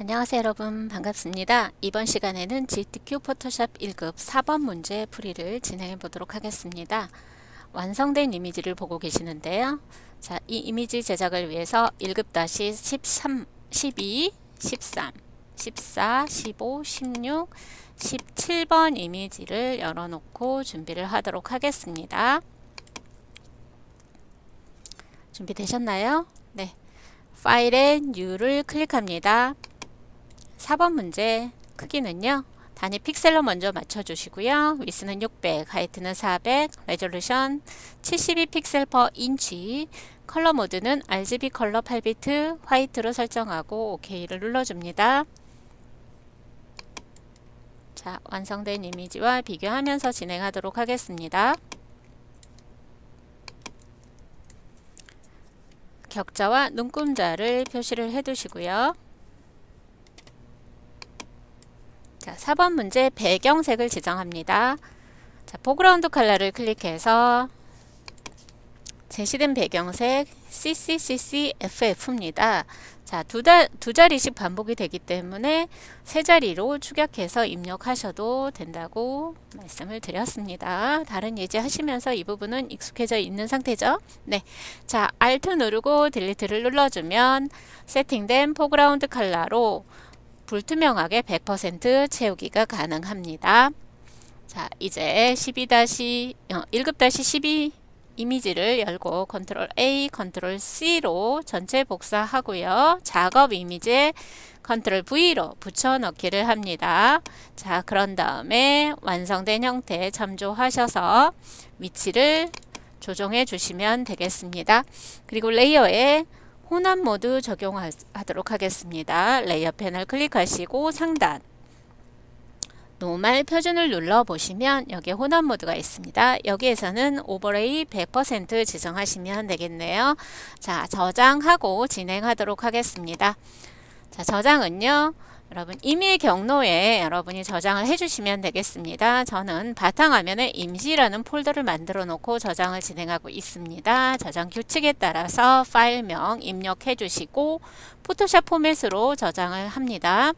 안녕하세요 여러분, 반갑습니다. 이번 시간에는 GTQ 포토샵 1급 4번 문제 풀이를 진행해 보도록 하겠습니다. 완성된 이미지를 보고 계시는데요. 자, 이 이미지 제작을 위해서 1급-13, 12, 13, 14, 15, 16, 17번 이미지를 열어놓고 준비를 하도록 하겠습니다. 준비되셨나요? 네. 파일에 New를 클릭합니다. 4번 문제 크기는요, 단위 픽셀로 먼저 맞춰주시고요. 위스는 600, 하이트는 400, 레졸루션 72픽셀 per 인치, 컬러 모드는 RGB 컬러 8비트 화이트로 설정하고 OK를 눌러줍니다. 자, 완성된 이미지와 비교하면서 진행하도록 하겠습니다. 격자와 눈금자를 표시를 해두시고요. 자, 4번 문제 배경색을 지정합니다. 자, 포그라운드 컬러를 클릭해서 제시된 배경색 CCCCFF입니다. 자, 두 자리씩 반복이 되기 때문에 세 자리로 축약해서 입력하셔도 된다고 말씀을 드렸습니다. 다른 예제 하시면서 이 부분은 익숙해져 있는 상태죠? 네. 자, Alt 누르고 딜리트를 눌러주면 세팅된 포그라운드 컬러로 불투명하게 100% 채우기가 가능합니다. 자, 이제 1급-12 이미지를 열고 컨트롤 A, 컨트롤 C로 전체 복사하고요. 작업 이미지에 컨트롤 V로 붙여넣기를 합니다. 자, 그런 다음에 완성된 형태 참조하셔서 위치를 조정해 주시면 되겠습니다. 그리고 레이어에 혼합 모드 적용하도록 하겠습니다. 레이어 패널 클릭하시고 상단 노멀 표준을 눌러보시면 여기에 혼합 모드가 있습니다. 여기에서는 오버레이 100% 지정하시면 되겠네요. 자, 저장하고 진행하도록 하겠습니다. 자, 저장은요, 여러분 임의 경로에 여러분이 저장을 해주시면 되겠습니다. 저는 바탕화면에 임시라는 폴더를 만들어 놓고 저장을 진행하고 있습니다. 저장 규칙에 따라서 파일명 입력해 주시고 포토샵 포맷으로 저장을 합니다.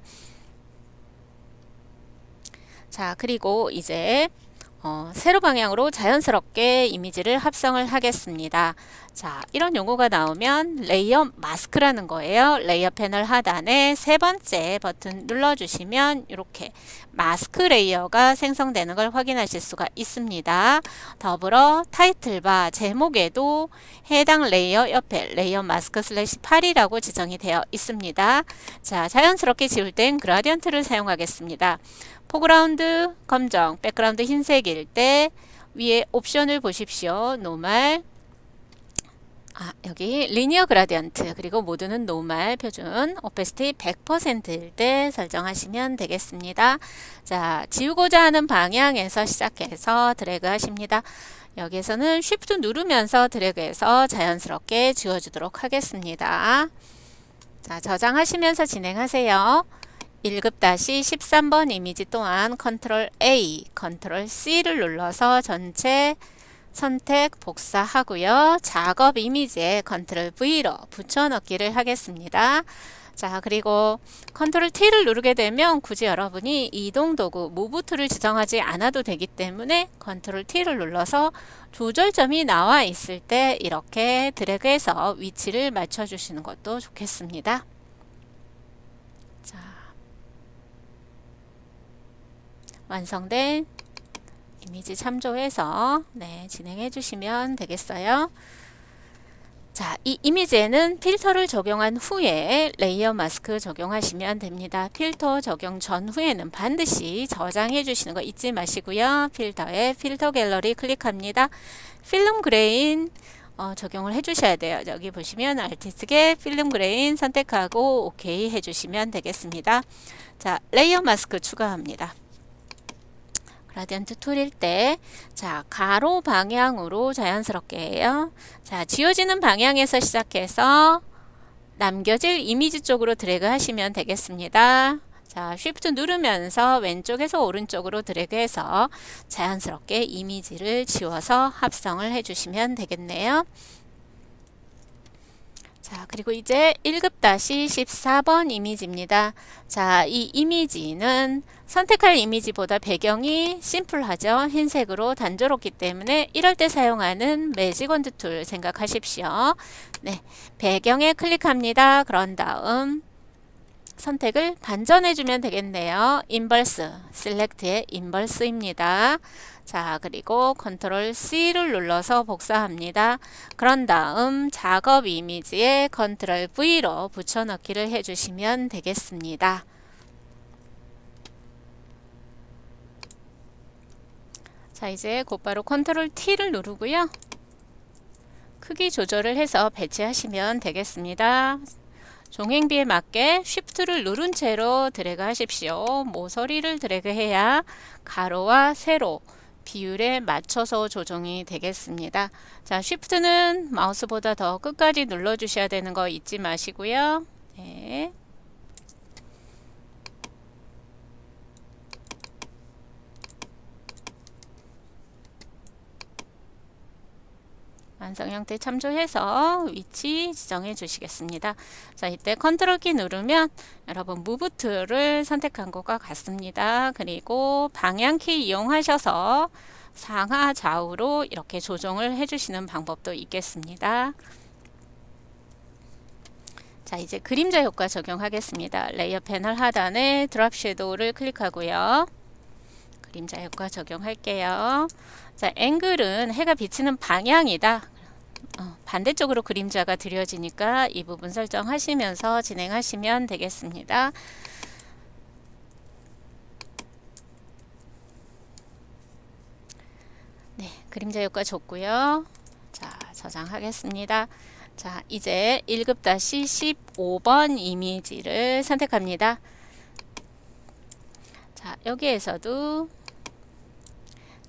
자, 그리고 이제 세로 방향으로 자연스럽게 이미지를 합성을 하겠습니다. 자, 이런 용어가 나오면 레이어 마스크라는 거예요. 레이어 패널 하단에 세 번째 버튼 눌러주시면 이렇게 마스크 레이어가 생성되는 걸 확인하실 수가 있습니다. 더불어 타이틀바 제목에도 해당 레이어 옆에 레이어 마스크 /8이라고 지정이 되어 있습니다. 자, 자연스럽게 지울 땐 그라디언트를 사용하겠습니다. 포그라운드 검정, 백그라운드 흰색일 때 위에 옵션을 보십시오. 노멀, 여기 리니어 그라디언트, 그리고 모드는 노멀 표준, 오페시티 100%일 때 설정하시면 되겠습니다. 자, 지우고자 하는 방향에서 시작해서 드래그 하십니다. 여기에서는 Shift 누르면서 드래그해서 자연스럽게 지워주도록 하겠습니다. 자, 저장하시면서 진행하세요. 1급-13번 이미지 또한 컨트롤 A, 컨트롤 C를 눌러서 전체 선택 복사하고요. 작업 이미지에 컨트롤 V로 붙여넣기를 하겠습니다. 자, 그리고 컨트롤 T를 누르게 되면 굳이 여러분이 이동 도구 무브 툴을 지정하지 않아도 되기 때문에 컨트롤 T를 눌러서 조절점이 나와 있을 때 이렇게 드래그해서 위치를 맞춰 주시는 것도 좋겠습니다. 자, 완성된 이미지 참조해서 진행해 주시면 되겠어요. 자, 이 이미지에는 필터를 적용한 후에 레이어 마스크 적용하시면 됩니다. 필터 적용 전후에는 반드시 저장해 주시는 거 잊지 마시고요. 필터에 필터 갤러리 클릭합니다. 필름 그레인 적용을 해주셔야 돼요. 여기 보시면 아티스트계 필름 그레인 선택하고 OK 해주시면 되겠습니다. 자, 레이어 마스크 추가합니다. 그라디언트 툴일 때, 자, 가로 방향으로 자연스럽게 해요. 자, 지워지는 방향에서 시작해서 남겨질 이미지 쪽으로 드래그 하시면 되겠습니다. 자, Shift 누르면서 왼쪽에서 오른쪽으로 드래그해서 자연스럽게 이미지를 지워서 합성을 해주시면 되겠네요. 자, 그리고 이제 1급-14번 이미지입니다. 자, 이 이미지는 선택할 이미지보다 배경이 심플하죠. 흰색으로 단조롭기 때문에 이럴 때 사용하는 매직 원드 툴 생각하십시오. 네, 배경에 클릭합니다. 그런 다음 선택을 반전해주면 되겠네요. 인버스, 셀렉트의 인버스입니다. 자, 그리고 컨트롤 C를 눌러서 복사합니다. 그런 다음 작업 이미지에 컨트롤 V로 붙여넣기를 해주시면 되겠습니다. 자, 이제 곧바로 컨트롤 T를 누르고요. 크기 조절을 해서 배치하시면 되겠습니다. 종횡비에 맞게 Shift를 누른 채로 드래그 하십시오. 모서리를 드래그 해야 가로와 세로 비율에 맞춰서 조정이 되겠습니다. 자, Shift는 마우스보다 더 끝까지 눌러 주셔야 되는 거 잊지 마시고요. 네. 완성 형태 참조해서 위치 지정해 주시겠습니다. 자, 이때 컨트롤 키 누르면 여러분 무브 툴을 선택한 것과 같습니다. 그리고 방향키 이용하셔서 상하 좌우로 이렇게 조정을 해주시는 방법도 있겠습니다. 자, 이제 그림자 효과 적용하겠습니다. 레이어 패널 하단에 드롭 섀도우를 클릭하고요. 그림자 효과 적용할게요. 자, 앵글은 해가 비치는 방향이다. 반대쪽으로 그림자가 드려지니까 이 부분 설정하시면서 진행하시면 되겠습니다. 네, 그림자 효과 좋고요. 자, 저장하겠습니다. 자, 이제 1급-15번 이미지를 선택합니다. 자, 여기에서도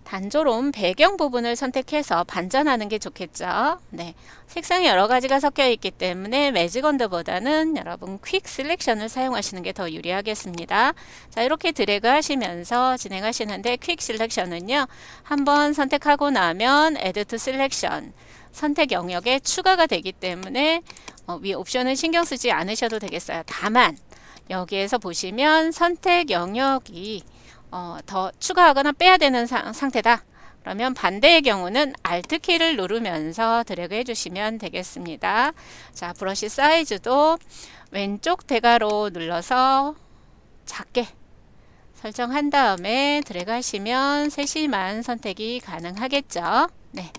단조로운 배경 부분을 선택해서 반전하는 게 좋겠죠. 네, 색상이 여러 가지가 섞여 있기 때문에 매직 원더보다는 여러분 퀵 셀렉션을 사용하시는 게 더 유리하겠습니다. 자, 이렇게 드래그 하시면서 진행하시는데 퀵 셀렉션은요, 한번 선택하고 나면 Add to Selection 선택 영역에 추가가 되기 때문에 위 옵션은 신경 쓰지 않으셔도 되겠어요. 다만 여기에서 보시면 선택 영역이 더 추가하거나 빼야 되는 상태다. 그러면 반대의 경우는 Alt 키를 누르면서 드래그 해주시면 되겠습니다. 자, 브러쉬 사이즈도 왼쪽 대괄호 눌러서 작게 설정한 다음에 드래그 하시면 세심한 선택이 가능하겠죠. 네.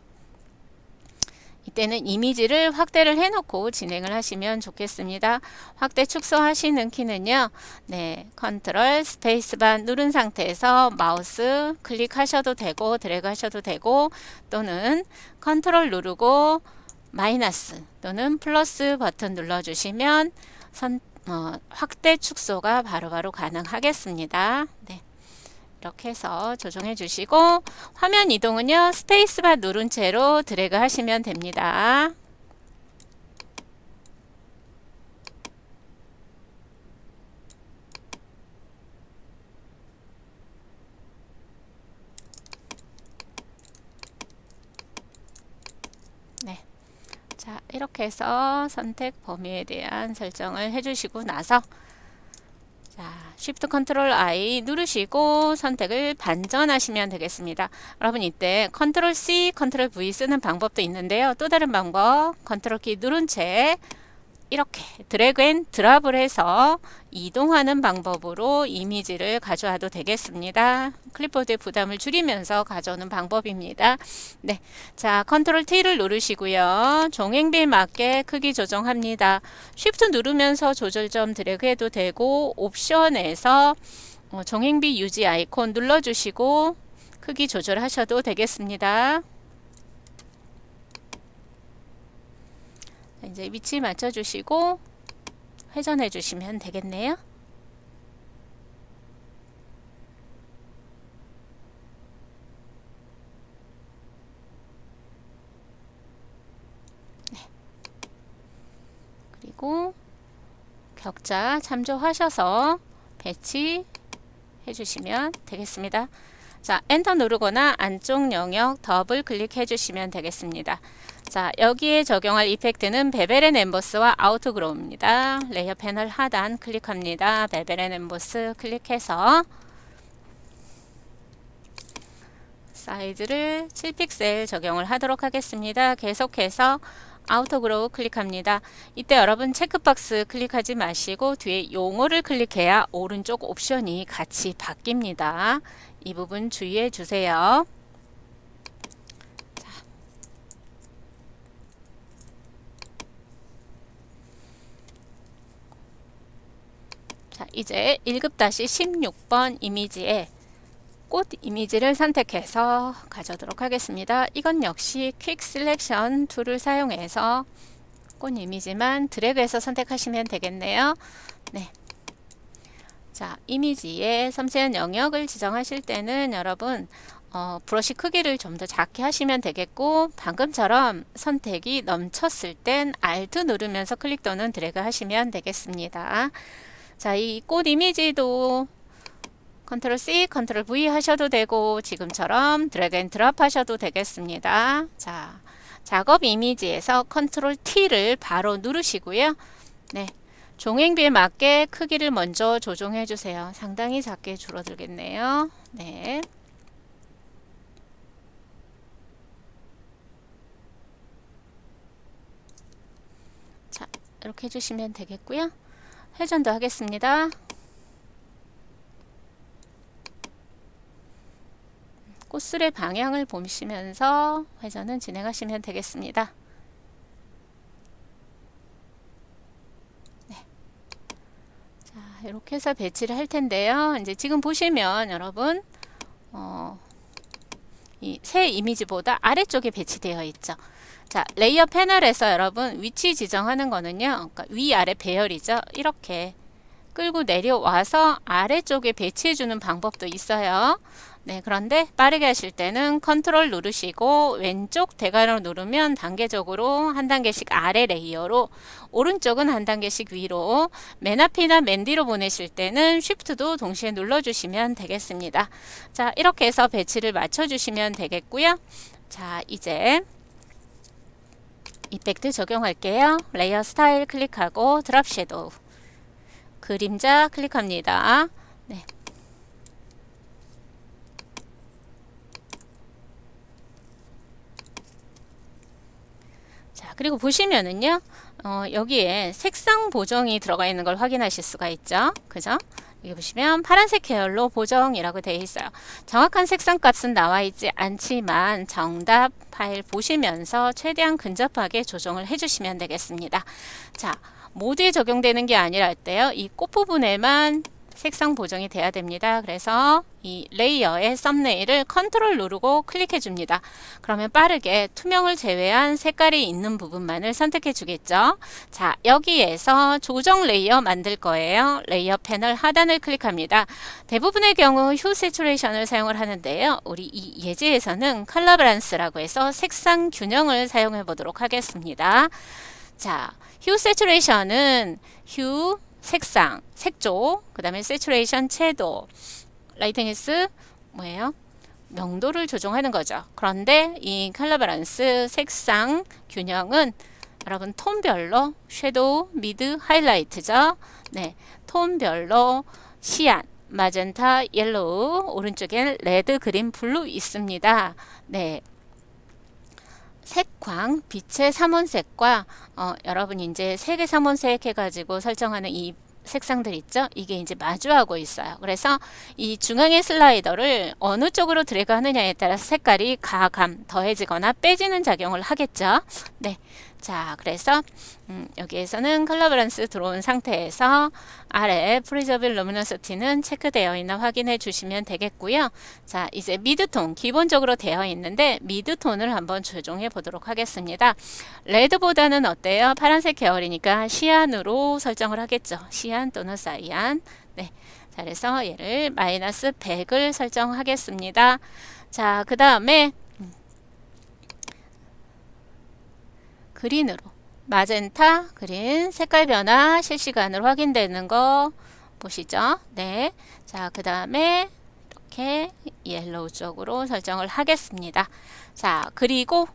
이때는 이미지를 확대를 해놓고 진행을 하시면 좋겠습니다. 확대 축소하시는 키는요, 네, 컨트롤 스페이스바 누른 상태에서 마우스 클릭하셔도 되고 드래그 하셔도 되고 또는 컨트롤 누르고 마이너스 또는 플러스 버튼 눌러주시면 확대 축소가 바로바로 가능하겠습니다. 네. 이렇게 해서 조정해 주시고 화면 이동은요 스페이스바 누른 채로 드래그 하시면 됩니다. 네. 자, 이렇게 해서 선택 범위에 대한 설정을 해주시고 나서 자, Shift Ctrl I 누르시고 선택을 반전하시면 되겠습니다. 여러분 이때 Ctrl C, Ctrl V 쓰는 방법도 있는데요. 또 다른 방법, Ctrl 키 누른 채 이렇게 드래그 앤 드랍을 해서 이동하는 방법으로 이미지를 가져와도 되겠습니다. 클립보드의 부담을 줄이면서 가져오는 방법입니다. 네, 자, 컨트롤 T를 누르시고요. 종횡비에 맞게 크기 조정합니다. Shift 누르면서 조절점 드래그 해도 되고 옵션에서 종횡비 유지 아이콘 눌러주시고 크기 조절하셔도 되겠습니다. 이제 위치 맞춰주시고 회전해 주시면 되겠네요. 네. 그리고 격자 참조하셔서 배치해 주시면 되겠습니다. 자, 엔터 누르거나 안쪽 영역 더블 클릭해 주시면 되겠습니다. 자, 여기에 적용할 이펙트는 베벨 앤 엠보스와 아우트그로우입니다. 레이어 패널 하단 클릭합니다. 베벨 앤 엠보스 클릭해서 사이즈를 7픽셀 적용을 하도록 하겠습니다. 계속해서 아우터그로우 클릭합니다. 이때 여러분 체크박스 클릭하지 마시고 뒤에 용어를 클릭해야 오른쪽 옵션이 같이 바뀝니다. 이 부분 주의해 주세요. 자, 이제 1급-16번 이미지에 꽃 이미지를 선택해서 가져오도록 하겠습니다. 이건 역시 퀵 셀렉션 툴을 사용해서 꽃 이미지만 드래그해서 선택하시면 되겠네요. 네. 자, 이미지의 섬세한 영역을 지정하실 때는 여러분 브러쉬 크기를 좀 더 작게 하시면 되겠고, 방금처럼 선택이 넘쳤을 땐 Alt 누르면서 클릭 또는 드래그 하시면 되겠습니다. 자, 이 꽃 이미지도 컨트롤 C, 컨트롤 V 하셔도 되고 지금처럼 드래그 앤 드롭 하셔도 되겠습니다. 자, 작업 이미지에서 컨트롤 T를 바로 누르시고요. 네, 종횡비에 맞게 크기를 먼저 조정해 주세요. 상당히 작게 줄어들겠네요. 네. 자, 이렇게 해주시면 되겠고요. 회전도 하겠습니다. 꽃술의 방향을 보시면서 회전은 진행하시면 되겠습니다. 네. 자, 이렇게 해서 배치를 할 텐데요. 이제 지금 보시면 여러분 이 새 이미지보다 아래쪽에 배치되어 있죠. 자, 레이어 패널에서 여러분 위치 지정하는 거는요, 그러니까 위아래 배열이죠. 이렇게 끌고 내려와서 아래쪽에 배치해 주는 방법도 있어요. 네, 그런데 빠르게 하실 때는 컨트롤 누르시고 왼쪽 대괄호 누르면 단계적으로 한 단계씩 아래 레이어로, 오른쪽은 한 단계씩 위로, 맨 앞이나 맨 뒤로 보내실 때는 쉬프트도 동시에 눌러주시면 되겠습니다. 자, 이렇게 해서 배치를 맞춰주시면 되겠고요. 자, 이제 이펙트 적용할게요. 레이어 스타일 클릭하고 드롭 섀도우, 그림자 클릭합니다. 네. 자, 그리고 보시면은요, 여기에 색상 보정이 들어가 있는 걸 확인하실 수가 있죠. 그죠? 여기 보시면 파란색 계열로 보정이라고 되어 있어요. 정확한 색상 값은 나와 있지 않지만 정답 파일 보시면서 최대한 근접하게 조정을 해주시면 되겠습니다. 자, 모두에 적용되는 게 아니라 할 때요, 이 꽃 부분에만 색상 보정이 돼야 됩니다. 그래서 이 레이어의 썸네일을 컨트롤 누르고 클릭해 줍니다. 그러면 빠르게 투명을 제외한 색깔이 있는 부분만을 선택해 주겠죠. 자, 여기에서 조정 레이어 만들 거예요. 레이어 패널 하단을 클릭합니다. 대부분의 경우 휴 세츄레이션을 사용을 하는데요. 우리 이 예제에서는 컬러 밸런스라고 해서 색상 균형을 사용해 보도록 하겠습니다. 자, 휴 세츄레이션은 휴 색상, 색조, 그 다음에 세츄레이션, 채도, 라이트니스, 뭐예요? 명도를 조정하는 거죠. 그런데 이 컬러 밸런스, 색상 균형은 여러분 톤별로 섀도우, 미드, 하이라이트죠. 네, 톤별로 시안, 마젠타, 옐로우, 오른쪽엔 레드, 그린, 블루 있습니다. 네. 색광, 빛의 삼원색과 여러분이 이제 색의 삼원색 해가지고 설정하는 이 색상들 있죠? 이게 이제 마주하고 있어요. 그래서 이 중앙의 슬라이더를 어느 쪽으로 드래그 하느냐에 따라서 색깔이 가감, 더해지거나 빼지는 작용을 하겠죠. 네. 자, 그래서 여기에서는 컬러 밸런스 들어온 상태에서 아래 프리저빌 루미너시티는 체크되어 있나 확인해 주시면 되겠고요. 자, 이제 미드톤 기본적으로 되어 있는데 미드톤을 한번 조정해 보도록 하겠습니다. 레드보다는 어때요? 파란색 계열이니까 시안으로 설정을 하겠죠. 시안 또는 사이안. 네. 자, 그래서 얘를 마이너스 100을 설정하겠습니다. 자, 그 다음에 그린으로, 마젠타, 그린, 색깔 변화 실시간으로 확인되는 거 보시죠. 네. 자, 그 다음에 이렇게 옐로우 쪽으로 설정을 하겠습니다. 자, 그리고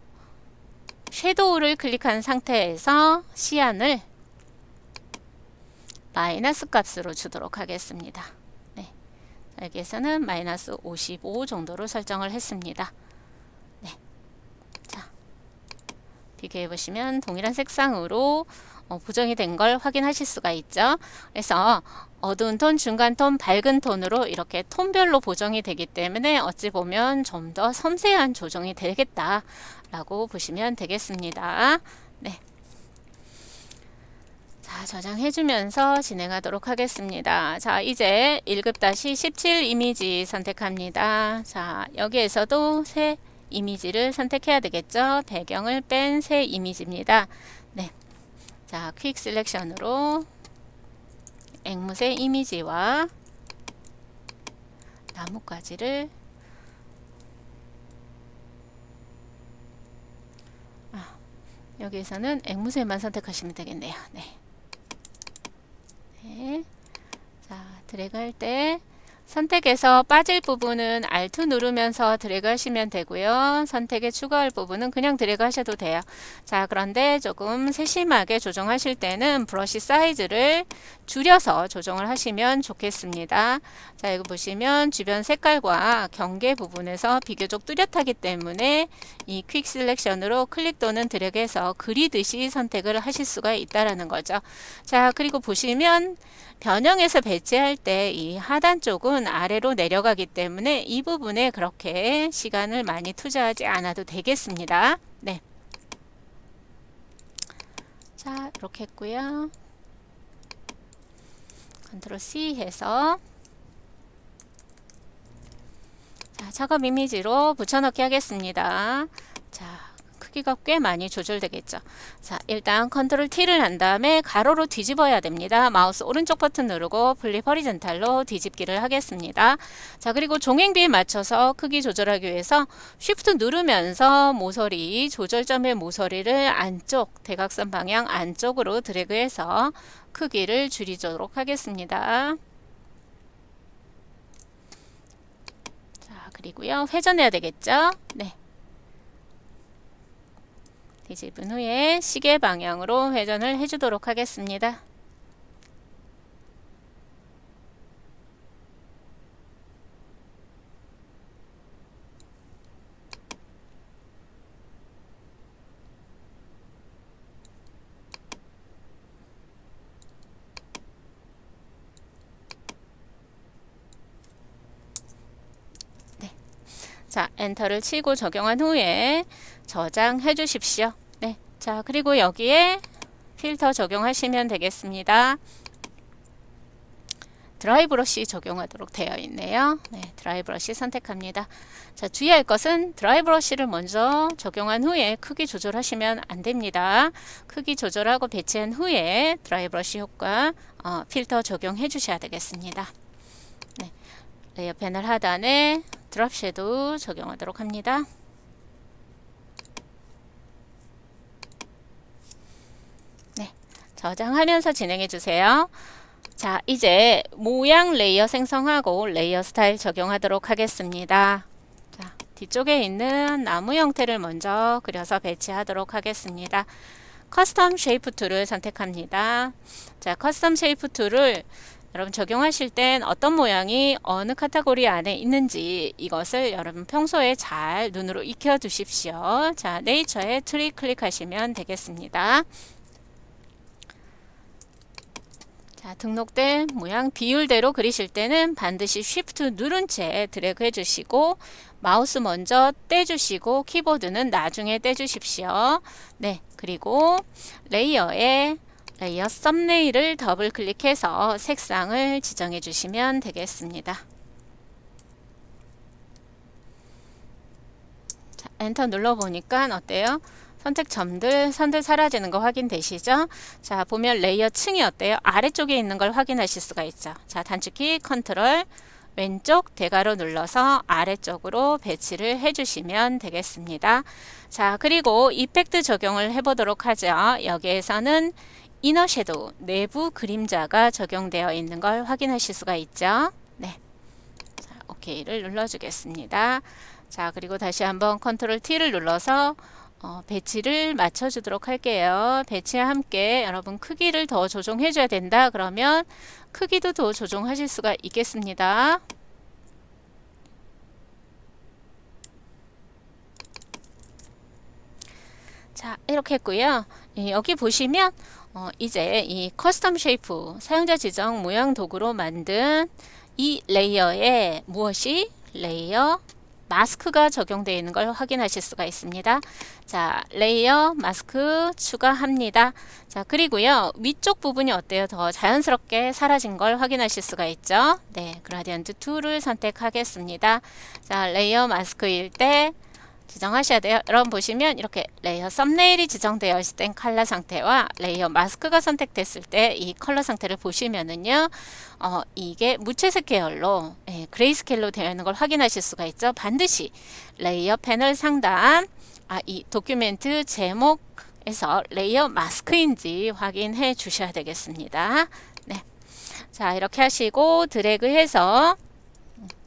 섀도우를 클릭한 상태에서 시안을 마이너스 값으로 주도록 하겠습니다. 네. 여기에서는 마이너스 55 정도로 설정을 했습니다. 네. 자, 비교해 보시면 동일한 색상으로 보정이 된 걸 확인하실 수가 있죠. 그래서 어두운 톤, 중간 톤, 밝은 톤으로 이렇게 톤별로 보정이 되기 때문에 어찌 보면 좀 더 섬세한 조정이 되겠다라고 보시면 되겠습니다. 네. 자, 저장해주면서 진행하도록 하겠습니다. 자, 이제 1급-17 이미지 선택합니다. 자, 여기에서도 새 이미지를 선택해야 되겠죠. 배경을 뺀 새 이미지입니다. 네. 자, 퀵 셀렉션으로 앵무새 이미지와 나뭇가지를 여기에서는 앵무새만 선택하시면 되겠네요. 네. 네. 자, 드래그 할 때 선택에서 빠질 부분은 Alt 누르면서 드래그 하시면 되고요. 선택에 추가할 부분은 그냥 드래그 하셔도 돼요. 자, 그런데 조금 세심하게 조정하실 때는 브러쉬 사이즈를 줄여서 조정을 하시면 좋겠습니다. 자, 이거 보시면 주변 색깔과 경계 부분에서 비교적 뚜렷하기 때문에 이 퀵 셀렉션으로 클릭 또는 드래그해서 그리듯이 선택을 하실 수가 있다라는 거죠. 자, 그리고 보시면 변형해서 배치할 때 이 하단 쪽은 아래로 내려가기 때문에 이 부분에 그렇게 시간을 많이 투자하지 않아도 되겠습니다. 네. 자, 이렇게 했고요. 컨트롤 C 해서 자, 작업 이미지로 붙여넣기 하겠습니다. 자, 크기가 꽤 많이 조절되겠죠. 자, 일단 컨트롤 T를 한 다음에 가로로 뒤집어야 됩니다. 마우스 오른쪽 버튼 누르고 플립 허리젠탈로 뒤집기를 하겠습니다. 자, 그리고 종횡비에 맞춰서 크기 조절하기 위해서 Shift 누르면서 모서리, 조절점의 모서리를 안쪽, 대각선 방향 안쪽으로 드래그해서 크기를 줄이도록 하겠습니다. 자, 그리고요, 회전해야 되겠죠? 네. 뒤집은 후에 시계 방향으로 회전을 해주도록 하겠습니다. 네. 자, 엔터를 치고 적용한 후에 저장해 주십시오. 네. 자, 그리고 여기에 필터 적용하시면 되겠습니다. 드라이 브러쉬 적용하도록 되어 있네요. 네, 드라이 브러쉬 선택합니다. 자, 주의할 것은 드라이 브러쉬를 먼저 적용한 후에 크기 조절하시면 안 됩니다. 크기 조절하고 배치한 후에 드라이 브러쉬 효과 필터 적용해 주셔야 되겠습니다. 네, 레이어 패널 하단에 드롭 섀도우 적용하도록 합니다. 네, 저장하면서 진행해 주세요. 자, 이제 모양 레이어 생성하고 레이어 스타일 적용하도록 하겠습니다. 자, 뒤쪽에 있는 나무 형태를 먼저 그려서 배치하도록 하겠습니다. 커스텀 쉐이프 툴을 선택합니다. 자, 커스텀 쉐이프 툴을 여러분 적용하실 땐 어떤 모양이 어느 카테고리 안에 있는지 이것을 여러분 평소에 잘 눈으로 익혀 두십시오. 자, 네이처에 트리 클릭하시면 되겠습니다. 자, 등록된 모양 비율대로 그리실 때는 반드시 Shift 누른 채 드래그 해주시고 마우스 먼저 떼주시고 키보드는 나중에 떼주십시오. 네, 그리고 레이어에 레이어 썸네일을 더블 클릭해서 색상을 지정해 주시면 되겠습니다. 자, 엔터 눌러보니까 어때요? 선택 점들, 선들 사라지는 거 확인되시죠? 자, 보면 레이어 층이 어때요? 아래쪽에 있는 걸 확인하실 수가 있죠. 자, 단축키 컨트롤 왼쪽 대괄호 눌러서 아래쪽으로 배치를 해주시면 되겠습니다. 자, 그리고 이펙트 적용을 해보도록 하죠. 여기에서는 이너 섀도우, 내부 그림자가 적용되어 있는 걸 확인하실 수가 있죠. 네. 자, OK를 눌러주겠습니다. 자, 그리고 다시 한번 컨트롤 T를 눌러서 배치를 맞춰주도록 할게요. 배치와 함께 여러분 크기를 더 조정해 줘야 된다. 그러면 크기도 더 조정하실 수가 있겠습니다. 자, 이렇게 했고요. 여기 보시면 이제 이 커스텀 쉐이프 사용자 지정 모양 도구로 만든 이 레이어에 무엇이 레이어 마스크가 적용되어 있는 걸 확인하실 수가 있습니다. 자, 레이어 마스크 추가합니다. 자, 그리고요 위쪽 부분이 어때요? 더 자연스럽게 사라진 걸 확인하실 수가 있죠. 네, 그라디언트 2를 선택하겠습니다. 자, 레이어 마스크일 때 지정하셔야 돼요. 여러분 보시면 이렇게 레이어 썸네일이 지정되어 있을 땐 컬러 상태와 레이어 마스크가 선택됐을 때 이 컬러 상태를 보시면은요 이게 무채색 계열로 그레이스케일로 되어 있는 걸 확인하실 수가 있죠. 반드시 레이어 패널 상단 이 도큐멘트 제목에서 레이어 마스크인지 확인해 주셔야 되겠습니다. 네. 자, 이렇게 하시고 드래그해서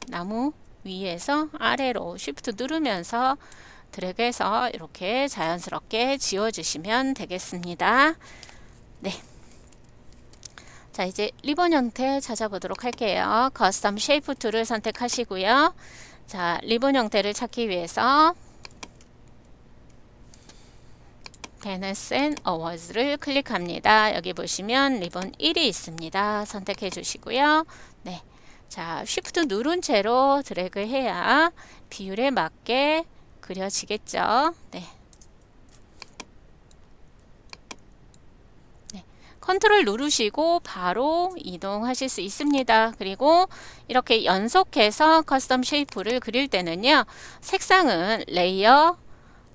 나무 위에서 아래로 쉬프트 누르면서 드래그해서 이렇게 자연스럽게 지워주시면 되겠습니다. 네. 자, 이제 리본 형태 찾아보도록 할게요. 커스텀 쉐이프 툴을 선택하시고요. 자, 리본 형태를 찾기 위해서 베네스 앤 어워즈를 클릭합니다. 여기 보시면 리본 1이 있습니다. 선택해 주시고요. 네. 자, 쉬프트 누른 채로 드래그 해야 비율에 맞게 그려지겠죠. 네. 네. 컨트롤 누르시고 바로 이동하실 수 있습니다. 그리고 이렇게 연속해서 커스텀 쉐이프를 그릴 때는요. 색상은 레이어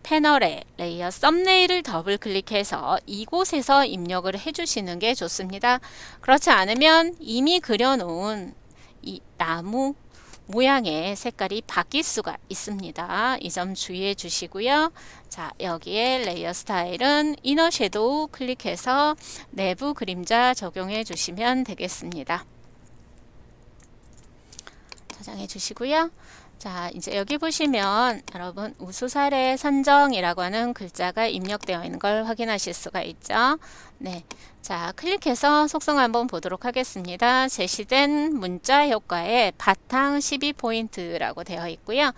패널에 레이어 썸네일을 더블 클릭해서 이곳에서 입력을 해주시는 게 좋습니다. 그렇지 않으면 이미 그려놓은 이 나무 모양의 색깔이 바뀔 수가 있습니다. 이 점 주의해 주시고요. 자, 여기에 레이어 스타일은 이너 섀도우 클릭해서 내부 그림자 적용해 주시면 되겠습니다. 저장해 주시고요. 자, 이제 여기 보시면 여러분 우수사례 선정이라고 하는 글자가 입력되어 있는 걸 확인하실 수가 있죠. 네. 자, 클릭해서 속성 한번 보도록 하겠습니다. 제시된 문자 효과에 바탕 12포인트라고 되어 있고요.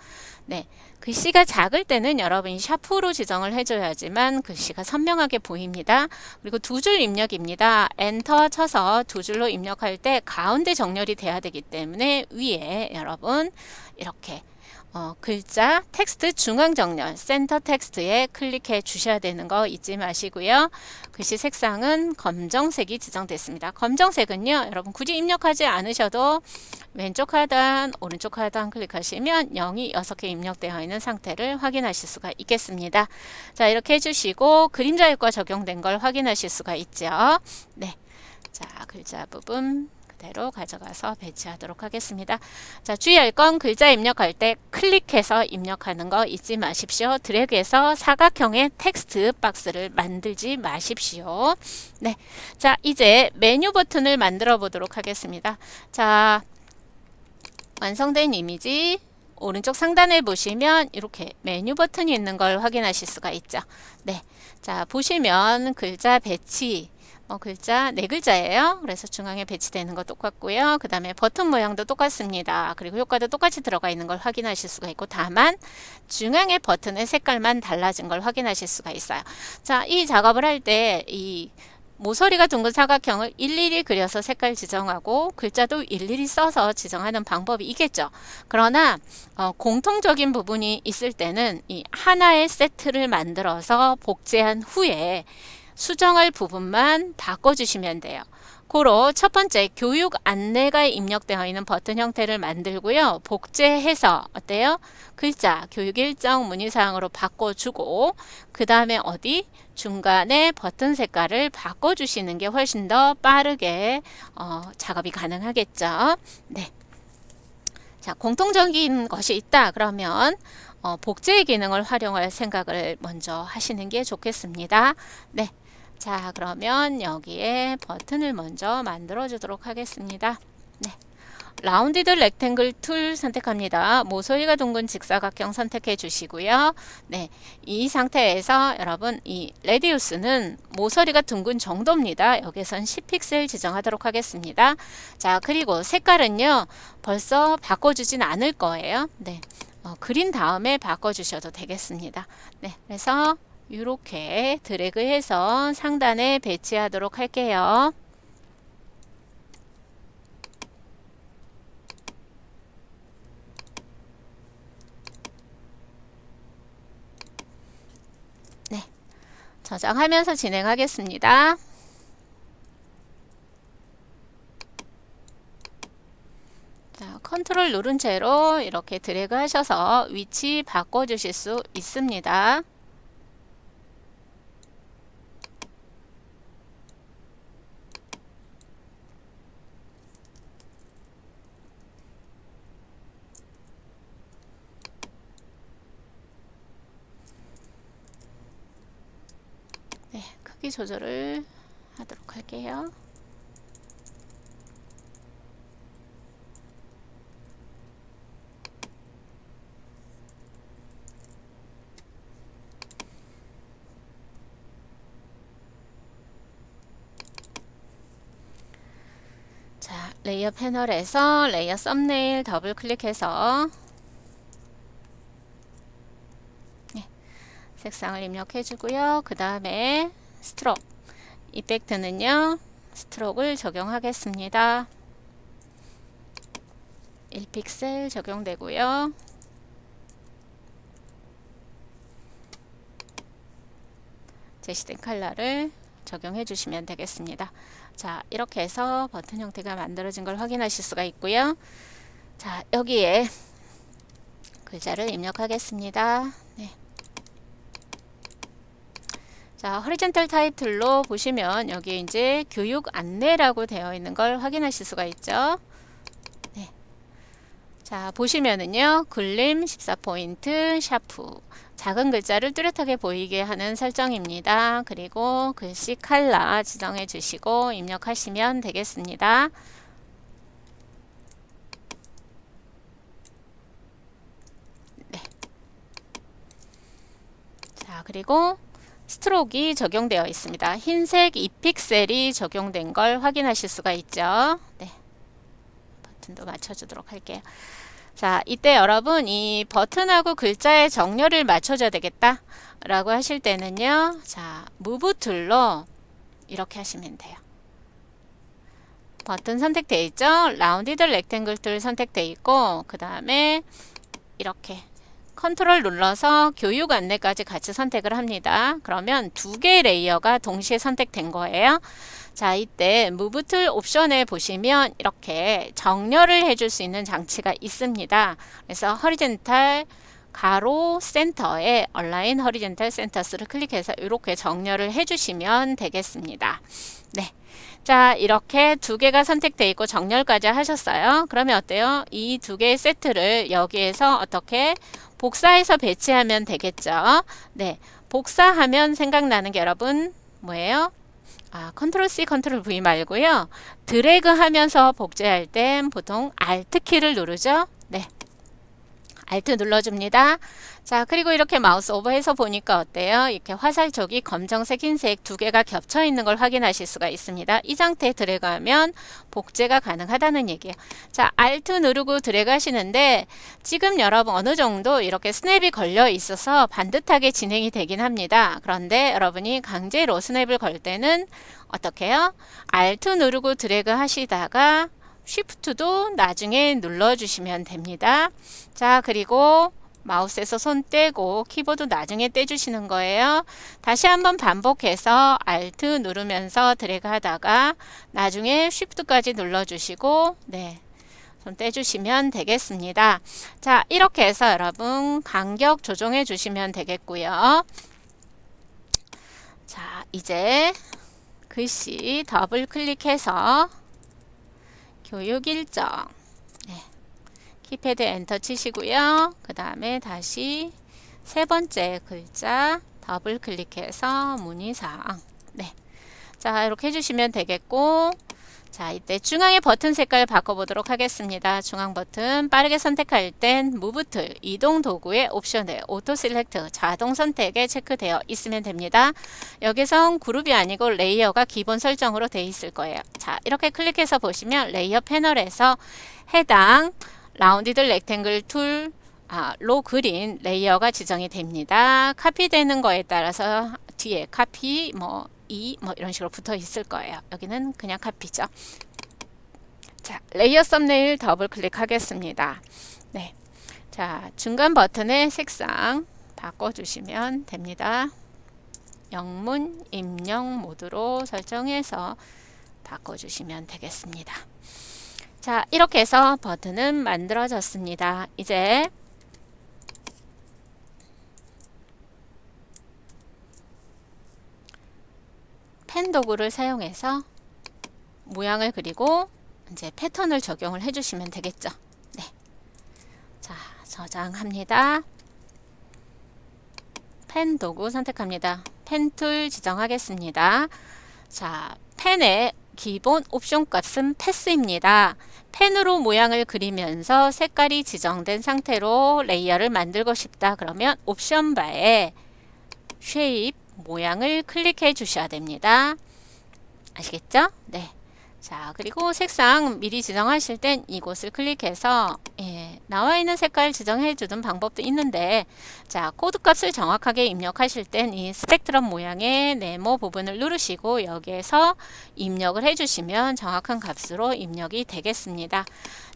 네. 글씨가 작을 때는 여러분이 샤프로 지정을 해줘야지만 글씨가 선명하게 보입니다. 그리고 두 줄 입력입니다. 엔터 쳐서 두 줄로 입력할 때 가운데 정렬이 돼야 되기 때문에 위에 여러분 이렇게 글자 텍스트 중앙 정렬 센터 텍스트에 클릭해 주셔야 되는 거 잊지 마시고요. 글씨 색상은 검정색이 지정됐습니다. 검정색은요 여러분 굳이 입력하지 않으셔도 왼쪽 하단 오른쪽 하단 클릭하시면 0이 6개 입력되어 있는 상태를 확인하실 수가 있겠습니다. 자, 이렇게 해주시고 그림자 효과 적용된 걸 확인하실 수가 있죠. 네, 자, 글자 부분 대로 가져가서 배치하도록 하겠습니다. 자, 주의할 건 글자 입력할 때 클릭해서 입력하는 거 잊지 마십시오. 드래그해서 사각형의 텍스트 박스를 만들지 마십시오. 네, 자, 이제 메뉴 버튼을 만들어 보도록 하겠습니다. 자, 완성된 이미지 오른쪽 상단에 보시면 이렇게 메뉴 버튼이 있는 걸 확인하실 수가 있죠. 네, 자, 보시면 글자 배치 글자 네 글자예요. 그래서 중앙에 배치되는 거 똑같고요. 그 다음에 버튼 모양도 똑같습니다. 그리고 효과도 똑같이 들어가 있는 걸 확인하실 수가 있고 다만 중앙의 버튼의 색깔만 달라진 걸 확인하실 수가 있어요. 자, 이 작업을 할 때 이 모서리가 둥근 사각형을 일일이 그려서 색깔 지정하고 글자도 일일이 써서 지정하는 방법이 있겠죠. 그러나 공통적인 부분이 있을 때는 이 하나의 세트를 만들어서 복제한 후에 수정할 부분만 바꿔주시면 돼요. 고로 첫 번째 교육 안내가 입력되어 있는 버튼 형태를 만들고요. 복제해서 어때요? 글자 교육 일정 문의사항으로 바꿔주고 그 다음에 어디? 중간에 버튼 색깔을 바꿔주시는 게 훨씬 더 빠르게 작업이 가능하겠죠. 네. 자, 공통적인 것이 있다 그러면 복제의 기능을 활용할 생각을 먼저 하시는 게 좋겠습니다. 네. 자, 그러면 여기에 버튼을 먼저 만들어 주도록 하겠습니다. 네. 라운디드 렉탱글 툴 선택합니다. 모서리가 둥근 직사각형 선택해 주시고요. 네, 이 상태에서 여러분 이 레디우스는 모서리가 둥근 정도입니다. 여기선 10픽셀 지정하도록 하겠습니다. 자, 그리고 색깔은요 벌써 바꿔주진 않을 거예요. 네, 그린 다음에 바꿔주셔도 되겠습니다. 네, 그래서 이렇게 드래그해서 상단에 배치하도록 할게요. 네, 저장하면서 진행하겠습니다. 자, 컨트롤 누른 채로 이렇게 드래그 하셔서 위치 바꿔주실 수 있습니다. 네, 크기 조절을 하도록 할게요. 자, 레이어 패널에서 레이어 썸네일 더블 클릭해서 색상을 입력해 주고요. 그 다음에 스트록 이펙트는요 스트록을 적용하겠습니다. 1픽셀 적용되고요. 제시된 컬러를 적용해 주시면 되겠습니다. 자, 이렇게 해서 버튼 형태가 만들어진 걸 확인하실 수가 있고요. 자, 여기에 글자를 입력하겠습니다. 네. 자, 허리젠탈 타이틀로 보시면 여기 이제 교육 안내라고 되어 있는 걸 확인하실 수가 있죠. 네. 자, 보시면은요, 글림 14포인트 샤프. 작은 글자를 뚜렷하게 보이게 하는 설정입니다. 그리고 글씨 컬러 지정해 주시고 입력하시면 되겠습니다. 네. 자, 그리고 스트로크가 적용되어 있습니다. 흰색 2픽셀이 적용된 걸 확인하실 수가 있죠. 네. 버튼도 맞춰주도록 할게요. 자, 이때 여러분 이 버튼하고 글자의 정렬을 맞춰줘야 되겠다 라고 하실 때는요, 자, 무브 툴로 이렇게 하시면 돼요. 버튼 선택되어 있죠? 라운디드 렉탱글 툴 선택되어 있고, 그 다음에 이렇게 컨트롤 눌러서 교육 안내까지 같이 선택을 합니다. 그러면 두 개의 레이어가 동시에 선택된 거예요. 자, 이때 무브 툴 옵션에 보시면 이렇게 정렬을 해줄 수 있는 장치가 있습니다. 그래서 허리젠탈 가로 센터에 얼라인 허리젠탈 센터스를 클릭해서 이렇게 정렬을 해주시면 되겠습니다. 네. 자, 이렇게 두 개가 선택되어 있고 정렬까지 하셨어요. 그러면 어때요? 이 두 개의 세트를 여기에서 어떻게 복사해서 배치하면 되겠죠. 네, 복사하면 생각나는 게 여러분 뭐예요? 아, 컨트롤 C, 컨트롤 V 말고요. 드래그 하면서 복제할 땐 보통 Alt 키를 누르죠. 네, Alt 눌러줍니다. 자, 그리고 이렇게 마우스 오버해서 보니까 어때요? 이렇게 화살촉이 검정색, 흰색 두 개가 겹쳐 있는 걸 확인하실 수가 있습니다. 이 상태에 드래그하면 복제가 가능하다는 얘기예요. 자, Alt 누르고 드래그 하시는데 지금 여러분 어느 정도 이렇게 스냅이 걸려 있어서 반듯하게 진행이 되긴 합니다. 그런데 여러분이 강제로 스냅을 걸 때는 어떻게 해요? Alt 누르고 드래그 하시다가 Shift도 나중에 눌러주시면 됩니다. 자, 그리고 마우스에서 손 떼고 키보드 나중에 떼주시는 거예요. 다시 한번 반복해서 Alt 누르면서 드래그 하다가 나중에 Shift까지 눌러주시고 네, 손 떼주시면 되겠습니다. 자, 이렇게 해서 여러분 간격 조정해 주시면 되겠고요. 자, 이제 글씨 더블 클릭해서 교육 일정, 네. 키패드 엔터 치시고요. 그 다음에 다시 세 번째 글자 더블 클릭해서 문의사항. 네. 자, 이렇게 해주시면 되겠고, 자, 이때 중앙의 버튼 색깔 바꿔보도록 하겠습니다. 중앙 버튼 빠르게 선택할 땐 무브 툴, 이동 도구의 옵션에 오토 셀렉트, 자동 선택에 체크되어 있으면 됩니다. 여기선 그룹이 아니고 레이어가 기본 설정으로 되어 있을 거예요. 자, 이렇게 클릭해서 보시면 레이어 패널에서 해당 라운디드 렉탱글 툴 로 그린 레이어가 지정이 됩니다. 카피되는 거에 따라서 뒤에 카피 뭐 이런 식으로 붙어 있을 거예요. 여기는 그냥 카피죠. 자, 레이어 썸네일 더블 클릭하겠습니다. 네. 자, 중간 버튼의 색상 바꿔주시면 됩니다. 영문 입력 모드로 설정해서 바꿔주시면 되겠습니다. 자, 이렇게 해서 버튼은 만들어졌습니다. 이제 펜 도구를 사용해서 모양을 그리고 이제 패턴을 적용을 해주시면 되겠죠. 네. 자, 저장합니다. 펜 도구 선택합니다. 펜 툴 지정하겠습니다. 자, 펜의 기본 옵션 값은 패스입니다. 펜으로 모양을 그리면서 색깔이 지정된 상태로 레이어를 만들고 싶다. 그러면 옵션 바에 쉐입 모양을 클릭해 주셔야 됩니다. 아시겠죠? 네. 자, 그리고 색상 미리 지정하실 땐 이곳을 클릭해서 나와 있는 색깔 지정해 주는 방법도 있는데, 자, 코드 값을 정확하게 입력하실 땐 이 스펙트럼 모양의 네모 부분을 누르시고 여기에서 입력을 해 주시면 정확한 값으로 입력이 되겠습니다.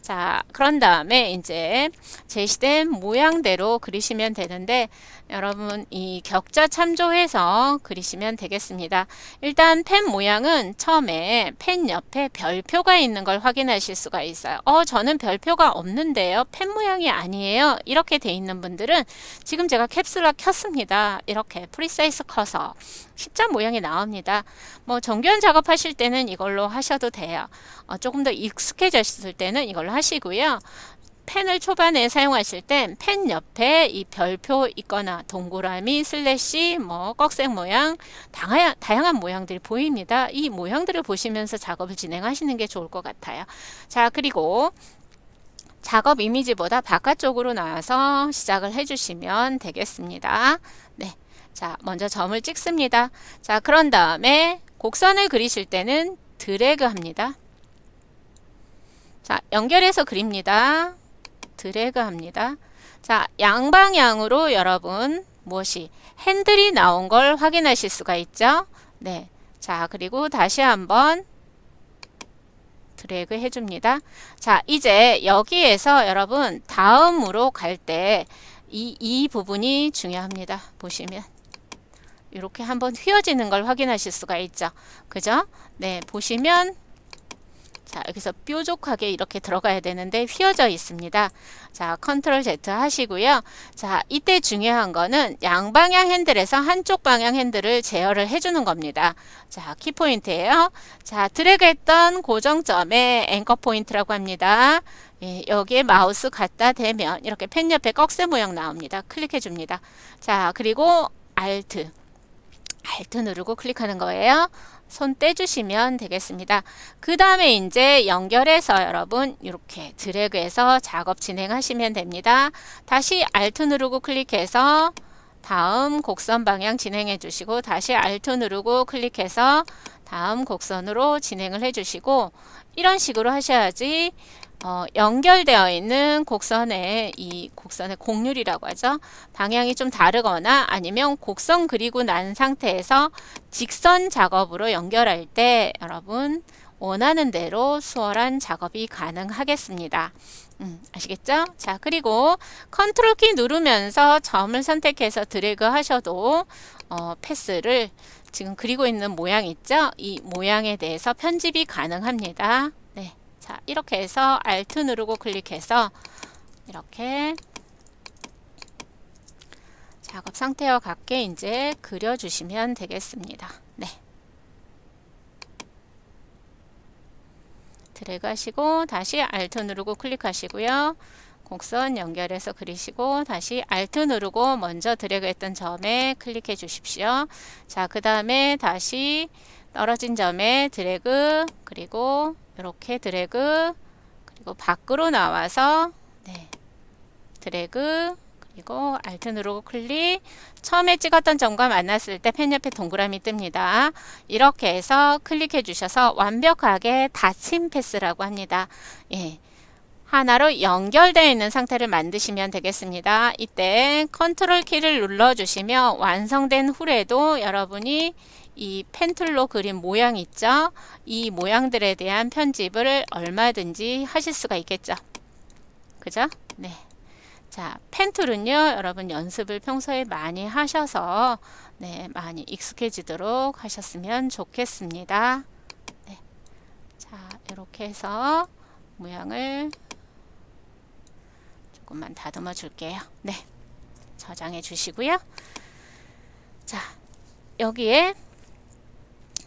자, 그런 다음에 이제 제시된 모양대로 그리시면 되는데, 여러분 이 격자 참조해서 그리시면 되겠습니다. 일단 펜 모양은 처음에 펜 옆에 별표가 있는 걸 확인하실 수가 있어요. 저는 별표가 없는데요. 펜 모양이 아니에요. 이렇게 돼 있는 분들은 지금 제가 캡슐락 켰습니다. 이렇게 프리사이즈 커서 십자 모양이 나옵니다. 뭐 정교한 작업하실 때는 이걸로 하셔도 돼요. 조금 더 익숙해졌을 때는 이걸로 하시고요. 펜을 초반에 사용하실 땐 펜 옆에 이 별표 있거나 동그라미, 슬래시, 뭐 꺽쇠 모양, 다양한 모양들이 보입니다. 이 모양들을 보시면서 작업을 진행하시는 게 좋을 것 같아요. 자, 그리고 작업 이미지보다 바깥쪽으로 나와서 시작을 해주시면 되겠습니다. 네. 자, 먼저 점을 찍습니다. 자, 그런 다음에 곡선을 그리실 때는 드래그 합니다. 자, 연결해서 그립니다. 드래그 합니다. 자, 양방향으로 여러분 무엇이 핸들이 나온 걸 확인하실 수가 있죠. 네. 자, 그리고 다시 한번 드래그 해줍니다. 자, 이제 여기에서 여러분 다음으로 갈 때 이 부분이 중요합니다. 보시면 이렇게 한번 휘어지는 걸 확인하실 수가 있죠. 그죠? 네, 보시면 자, 여기서 뾰족하게 이렇게 들어가야 되는데 휘어져 있습니다. 자, 컨트롤 Z 하시고요. 자, 이때 중요한 거는 양방향 핸들에서 한쪽 방향 핸들을 제어를 해주는 겁니다. 자, 키포인트예요. 자, 드래그 했던 고정점에 앵커 포인트라고 합니다. 여기에 마우스 갖다 대면 이렇게 펜 옆에 꺽쇠 모양 나옵니다. 클릭해 줍니다. 자, 그리고 Alt 누르고 클릭하는 거예요. 손 떼주시면 되겠습니다. 그 다음에 이제 연결해서 여러분 이렇게 드래그해서 작업 진행하시면 됩니다. 다시 Alt 누르고 클릭해서 다음 곡선 방향 진행해 주시고 다시 Alt 누르고 클릭해서 다음 곡선으로 진행을 해 주시고 이런 식으로 하셔야지 연결되어 있는 곡선의 이 곡선의 곡률이라고 하죠. 방향이 좀 다르거나 아니면 곡선 그리고 난 상태에서 직선 작업으로 연결할 때 여러분 원하는 대로 수월한 작업이 가능하겠습니다. 아시겠죠? 자, 그리고 컨트롤 키 누르면서 점을 선택해서 드래그 하셔도 패스를 지금 그리고 있는 모양 있죠? 이 모양에 대해서 편집이 가능합니다. 네. 자, 이렇게 해서 Alt 누르고 클릭해서 이렇게 작업 상태와 같게 이제 그려주시면 되겠습니다. 네. 드래그 하시고 다시 Alt 누르고 클릭하시고요. 곡선 연결해서 그리시고 다시 Alt 누르고 먼저 드래그 했던 점에 클릭해 주십시오. 자, 그 다음에 다시 떨어진 점에 드래그 그리고 이렇게 드래그, 그리고 밖으로 나와서 네, 드래그, 그리고 Alt 누르고 클릭. 처음에 찍었던 점과 만났을 때 펜 옆에 동그라미 뜹니다. 이렇게 해서 클릭해 주셔서 완벽하게 닫힌 패스라고 합니다. 예. 하나로 연결되어 있는 상태를 만드시면 되겠습니다. 이때 컨트롤 키를 눌러주시면 완성된 후에도 여러분이 이 펜툴로 그린 모양 있죠? 이 모양들에 대한 편집을 얼마든지 하실 수가 있겠죠. 그죠? 네. 자, 펜툴은요, 여러분 연습을 평소에 많이 하셔서 네, 많이 익숙해지도록 하셨으면 좋겠습니다. 네. 자, 이렇게 해서 모양을 조금만 다듬어 줄게요. 네. 저장해 주시고요. 자, 여기에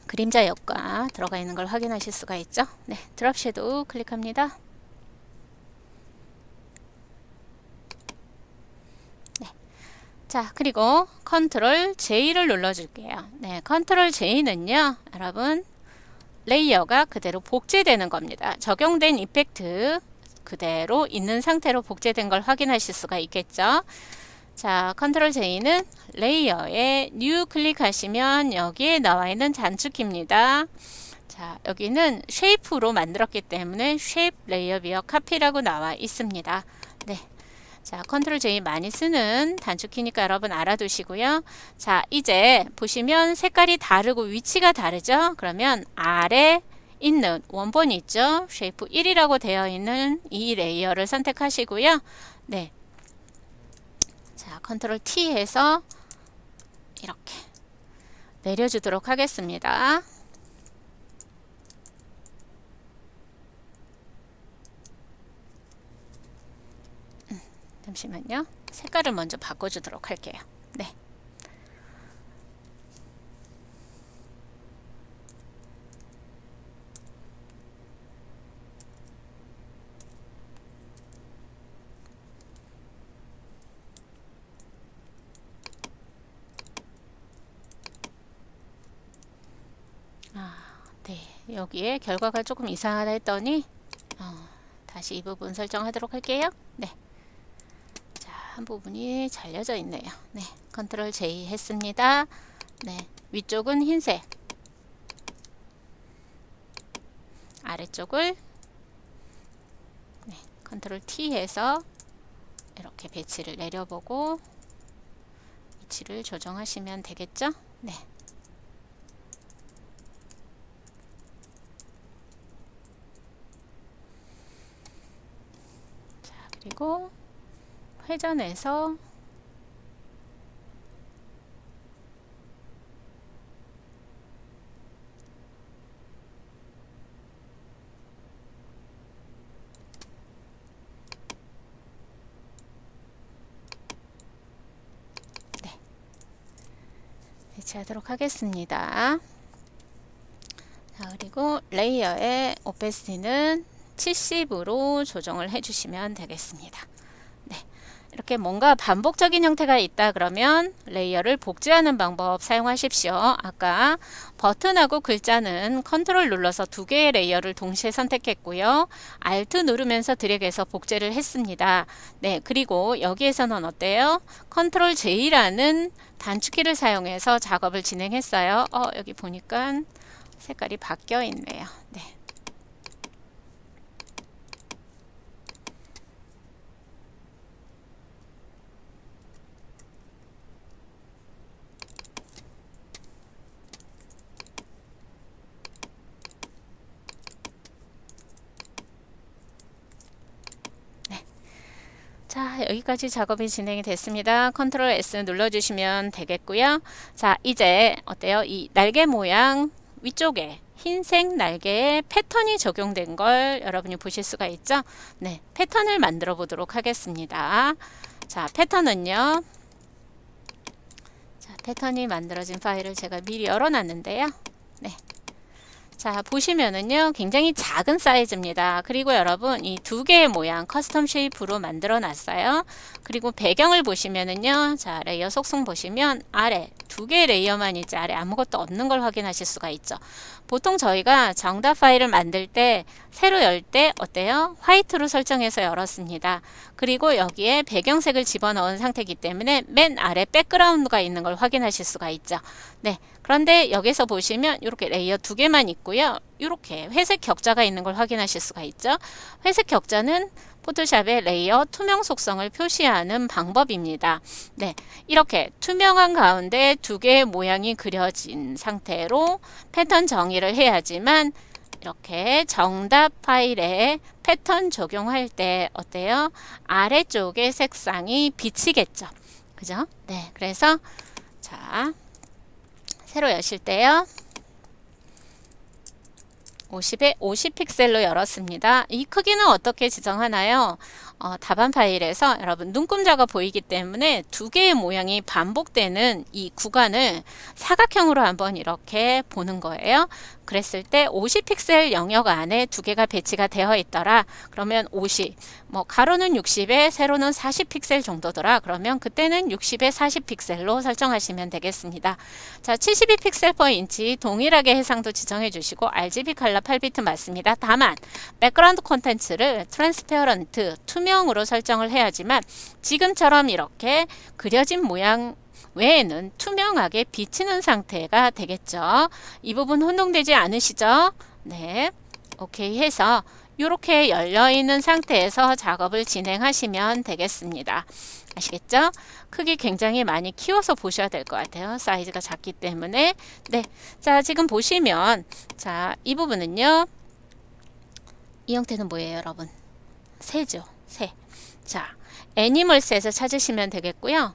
그림자 효과 들어가 있는 걸 확인하실 수가 있죠. 네, 드롭 섀도우 클릭합니다. 네. 자, 그리고 컨트롤 J를 눌러줄게요. 네, 컨트롤 J는요, 여러분 레이어가 그대로 복제되는 겁니다. 적용된 이펙트 그대로 있는 상태로 복제된 걸 확인하실 수가 있겠죠. 자, 컨트롤 J는 레이어에 뉴 클릭하시면 여기에 나와 있는 단축키입니다. 자, 여기는 쉐이프로 만들었기 때문에 쉐이프 레이어 비어 카피라고 나와 있습니다. 네. 자, 컨트롤 J 많이 쓰는 단축키니까 여러분 알아두시고요. 자, 이제 보시면 색깔이 다르고 위치가 다르죠? 그러면 아래 있는 원본이 있죠? 쉐이프 1이라고 되어 있는 이 레이어를 선택하시고요. 네. 자, 컨트롤 T 해서 이렇게 내려주도록 하겠습니다. 잠시만요. 색깔을 먼저 바꿔주도록 할게요. 네. 네, 여기에 결과가 조금 이상하다 했더니 다시 이 부분 설정하도록 할게요. 네. 자, 한 부분이 잘려져 있네요. 네, 컨트롤 J 했습니다. 네, 위쪽은 흰색, 아래쪽을 네, 컨트롤 T 해서 이렇게 배치를 내려보고 위치를 조정하시면 되겠죠? 네. 그리고 회전해서 네, 배치하도록 하겠습니다. 자, 그리고 레이어의 오페시티는 70으로 조정을 해주시면 되겠습니다. 네, 이렇게 뭔가 반복적인 형태가 있다 그러면 레이어를 복제하는 방법 사용하십시오. 아까 버튼하고 글자는 컨트롤 눌러서 두 개의 레이어를 동시에 선택했고요. Alt 누르면서 드래그해서 복제를 했습니다. 네, 그리고 여기에서는 어때요? 컨트롤 J라는 단축키를 사용해서 작업을 진행했어요. 여기 보니까 색깔이 바뀌어 있네요. 네. 자, 여기까지 작업이 진행이 됐습니다. 컨트롤 S 눌러주시면 되겠고요. 자, 이제 어때요? 이 날개 모양 위쪽에 흰색 날개에 패턴이 적용된 걸 여러분이 보실 수가 있죠? 네, 패턴을 만들어 보도록 하겠습니다. 자, 패턴은요. 자, 패턴이 만들어진 파일을 제가 미리 열어놨는데요. 네. 자, 보시면은요, 굉장히 작은 사이즈입니다. 그리고 여러분, 이 두 개의 모양 커스텀 쉐이프로 만들어 놨어요. 그리고 배경을 보시면은요, 자, 레이어 속성 보시면 아래 두 개의 레이어만 있지 아래 아무것도 없는 걸 확인하실 수가 있죠. 보통 저희가 정답 파일을 만들 때 새로 열 때 어때요? 화이트로 설정해서 열었습니다. 그리고 여기에 배경색을 집어넣은 상태이기 때문에 맨 아래 백그라운드가 있는 걸 확인하실 수가 있죠. 네. 그런데 여기서 보시면 이렇게 레이어 두 개만 있고요. 이렇게 회색 격자가 있는 걸 확인하실 수가 있죠. 회색 격자는 포토샵의 레이어 투명 속성을 표시하는 방법입니다. 네, 이렇게 투명한 가운데 두 개의 모양이 그려진 상태로 패턴 정의를 해야지만 이렇게 정답 파일에 패턴 적용할 때 어때요? 아래쪽의 색상이 비치겠죠. 그죠? 네, 그래서 자, 새로 여실 때요. 50에 50 픽셀로 열었습니다. 이 크기는 어떻게 지정하나요? 답안 파일에서 여러분 눈금자가 보이기 때문에 두 개의 모양이 반복되는 이 구간을 사각형으로 한번 이렇게 보는 거예요. 그랬을 때 50 픽셀 영역 안에 두 개가 배치가 되어 있더라. 그러면 50, 뭐 가로는 60에 세로는 40 픽셀 정도더라. 그러면 그때는 60에 40 픽셀로 설정하시면 되겠습니다. 자, 72 픽셀 per 인치 동일하게 해상도 지정해 주시고 RGB 컬러 8비트 맞습니다. 다만 백그라운드 콘텐츠를 트랜스페어런트 투명으로 설정을 해야지만 지금처럼 이렇게 그려진 모양 외에는 투명하게 비치는 상태가 되겠죠. 이 부분 혼동되지 않으시죠? 네, 오케이 해서 이렇게 열려있는 상태에서 작업을 진행하시면 되겠습니다. 아시겠죠? 크기 굉장히 많이 키워서 보셔야 될 것 같아요. 사이즈가 작기 때문에. 네, 자 지금 보시면 자 이 부분은요. 이 형태는 뭐예요, 여러분? 새죠, 새. 자, 애니멀스에서 찾으시면 되겠고요.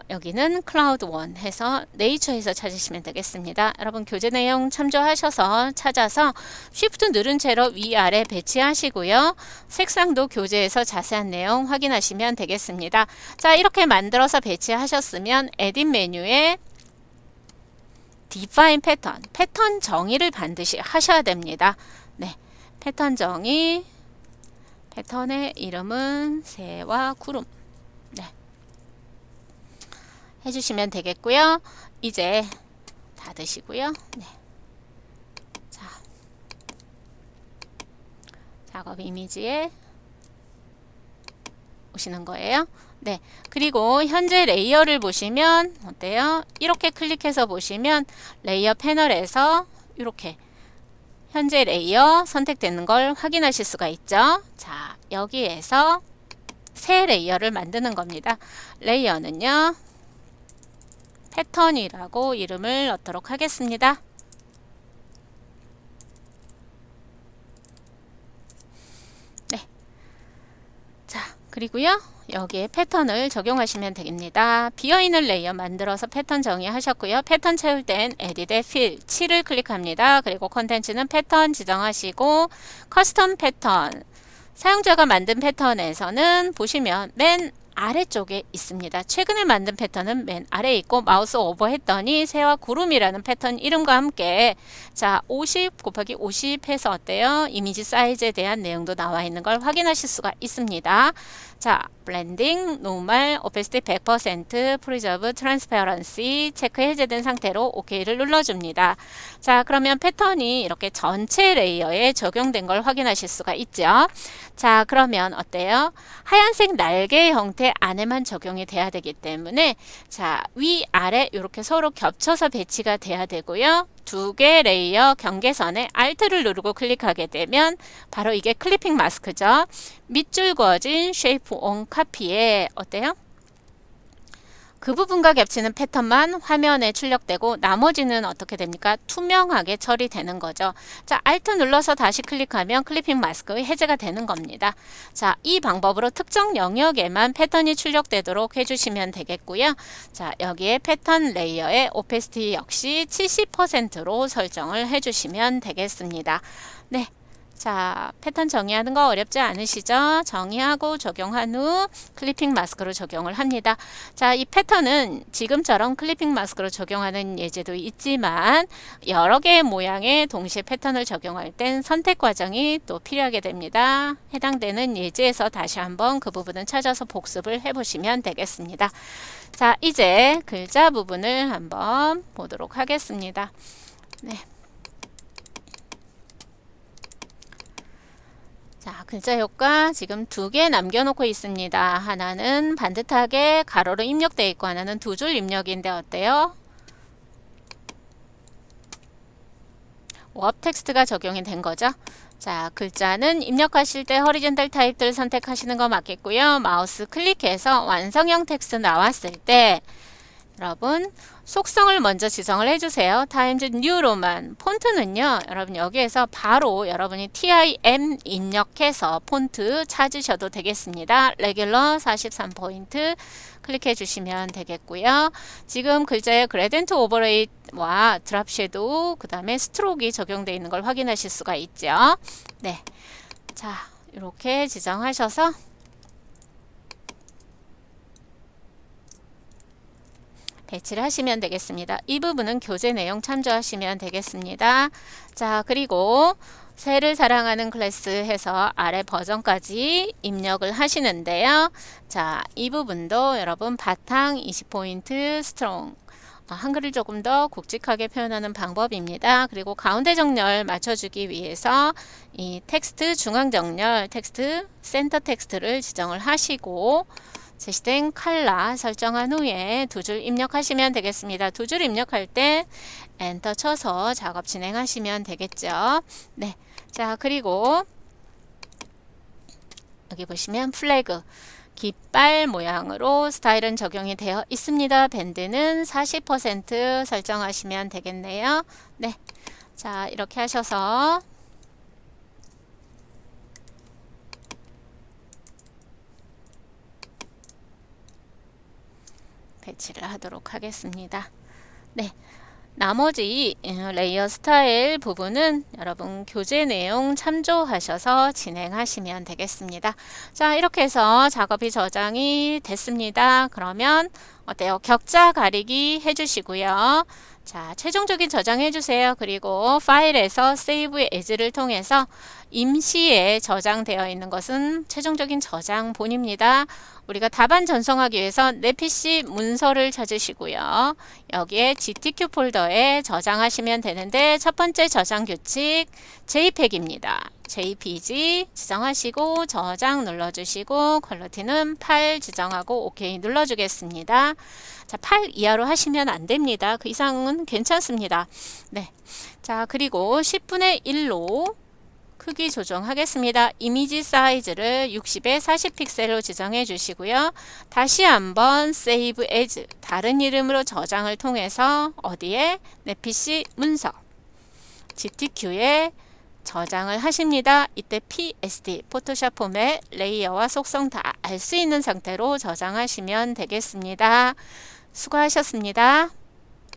여기는 클라우드 원 해서 네이처에서 찾으시면 되겠습니다. 여러분 교재 내용 참조하셔서 찾아서 쉬프트 누른 채로 위아래 배치하시고요. 색상도 교재에서 자세한 내용 확인하시면 되겠습니다. 자, 이렇게 만들어서 배치하셨으면 에딧 메뉴에 Define 패턴, 패턴 정의를 반드시 하셔야 됩니다. 네, 패턴 정의, 패턴의 이름은 새와 구름. 네. 해주시면 되겠고요. 이제 닫으시고요. 네. 자, 작업 이미지에 오시는 거예요. 네. 그리고 현재 레이어를 보시면 어때요? 이렇게 클릭해서 보시면 레이어 패널에서 이렇게 현재 레이어 선택되는 걸 확인하실 수가 있죠. 자, 여기에서 새 레이어를 만드는 겁니다. 레이어는요. 패턴이라고 이름을 넣도록 하겠습니다. 네. 자, 그리고요. 여기에 패턴을 적용하시면 됩니다. 비어있는 레이어 만들어서 패턴 정의하셨고요. 패턴 채울 땐 에딧의 필 7을 클릭합니다. 그리고 컨텐츠는 패턴 지정하시고 커스텀 패턴 사용자가 만든 패턴에서는 보시면 맨 아래쪽에 있습니다. 최근에 만든 패턴은 맨 아래에 있고 마우스 오버 했더니 새와 구름이라는 패턴 이름과 함께 자 50 곱하기 50 해서 어때요? 이미지 사이즈에 대한 내용도 나와 있는 걸 확인하실 수가 있습니다. 자, 블렌딩, 노멀, 오페시티 100%, 프리저브, 트랜스페어런시 체크 해제된 상태로 OK를 눌러줍니다. 자, 그러면 패턴이 이렇게 전체 레이어에 적용된 걸 확인하실 수가 있죠. 자, 그러면 어때요? 하얀색 날개 형태 안에만 적용이 돼야 되기 때문에 자, 위아래 이렇게 서로 겹쳐서 배치가 돼야 되고요. 두 개 레이어 경계선에 Alt를 누르고 클릭하게 되면 바로 이게 클리핑 마스크죠. 밑줄 그어진 쉐이프 온 카피에 어때요? 그 부분과 겹치는 패턴만 화면에 출력되고 나머지는 어떻게 됩니까? 투명하게 처리되는 거죠. 자, Alt 눌러서 다시 클릭하면 클리핑 마스크 해제가 되는 겁니다. 자, 이 방법으로 특정 영역에만 패턴이 출력되도록 해주시면 되겠고요. 자, 여기에 패턴 레이어의 오페시티 역시 70%로 설정을 해주시면 되겠습니다. 네. 자, 패턴 정의하는 거 어렵지 않으시죠? 정의하고 적용한 후 클리핑 마스크로 적용을 합니다. 자, 이 패턴은 지금처럼 클리핑 마스크로 적용하는 예제도 있지만 여러 개의 모양의 동시에 패턴을 적용할 땐 선택 과정이 또 필요하게 됩니다. 해당되는 예제에서 다시 한번 그 부분은 찾아서 복습을 해보시면 되겠습니다. 자, 이제 글자 부분을 한번 보도록 하겠습니다. 네. 자, 글자 효과 지금 두 개 남겨놓고 있습니다. 하나는 반듯하게 가로로 입력되어 있고 하나는 두 줄 입력인데 어때요? 워업 텍스트가 적용이 된 거죠. 자, 글자는 입력하실 때 허리젠탈 타입들 선택하시는 거 맞겠고요. 마우스 클릭해서 완성형 텍스트 나왔을 때 여러분 속성을 먼저 지정을 해주세요. 타임즈 뉴로만 폰트는요. 여러분 여기에서 바로 여러분이 TIM 입력해서 폰트 찾으셔도 되겠습니다. 레귤러 43포인트 클릭해 주시면 되겠고요. 지금 글자의 그레디언트 오버레이와 드랍 섀도우 그 다음에 스트로크가 적용되어 있는 걸 확인하실 수가 있죠. 네, 자 이렇게 지정하셔서 배치를 하시면 되겠습니다. 이 부분은 교재 내용 참조하시면 되겠습니다. 자, 그리고 새를 사랑하는 클래스 해서 아래 버전까지 입력을 하시는데요. 자, 이 부분도 여러분 바탕 20포인트 스트롱 한글을 조금 더 굵직하게 표현하는 방법입니다. 그리고 가운데 정렬 맞춰주기 위해서 이 텍스트 중앙 정렬 텍스트 센터 텍스트를 지정을 하시고 제시된 컬러 설정한 후에 두 줄 입력하시면 되겠습니다. 두 줄 입력할 때 엔터 쳐서 작업 진행하시면 되겠죠. 네, 자 그리고 여기 보시면 플래그 깃발 모양으로 스타일은 적용이 되어 있습니다. 밴드는 40% 설정하시면 되겠네요. 네, 자 이렇게 하셔서 배치를 하도록 하겠습니다. 네, 나머지 레이어 스타일 부분은 여러분 교재 내용 참조하셔서 진행하시면 되겠습니다. 자, 이렇게 해서 작업이 저장이 됐습니다. 그러면 어때요? 격자 가리기 해주시고요. 자, 최종적인 저장 해주세요. 그리고 파일에서 Save As를 통해서 임시에 저장되어 있는 것은 최종적인 저장본입니다. 우리가 답안 전송하기 위해서 내 PC 문서를 찾으시고요. 여기에 GTQ 폴더에 저장하시면 되는데 첫 번째 저장 규칙 JPEG입니다. JPG 지정하시고 저장 눌러주시고 퀄리티는 8 지정하고 OK 눌러주겠습니다. 자, 8 이하로 하시면 안 됩니다. 그 이상은 괜찮습니다. 네, 자 그리고 10분의 1로 크기 조정하겠습니다. 이미지 사이즈를 60에 40픽셀로 지정해 주시고요. 다시 한번 Save As 다른 이름으로 저장을 통해서 어디에? 내 PC 문서 GTQ에 저장을 하십니다. 이때 PSD 포토샵 포맷 레이어와 속성 다 알 수 있는 상태로 저장하시면 되겠습니다. 수고하셨습니다.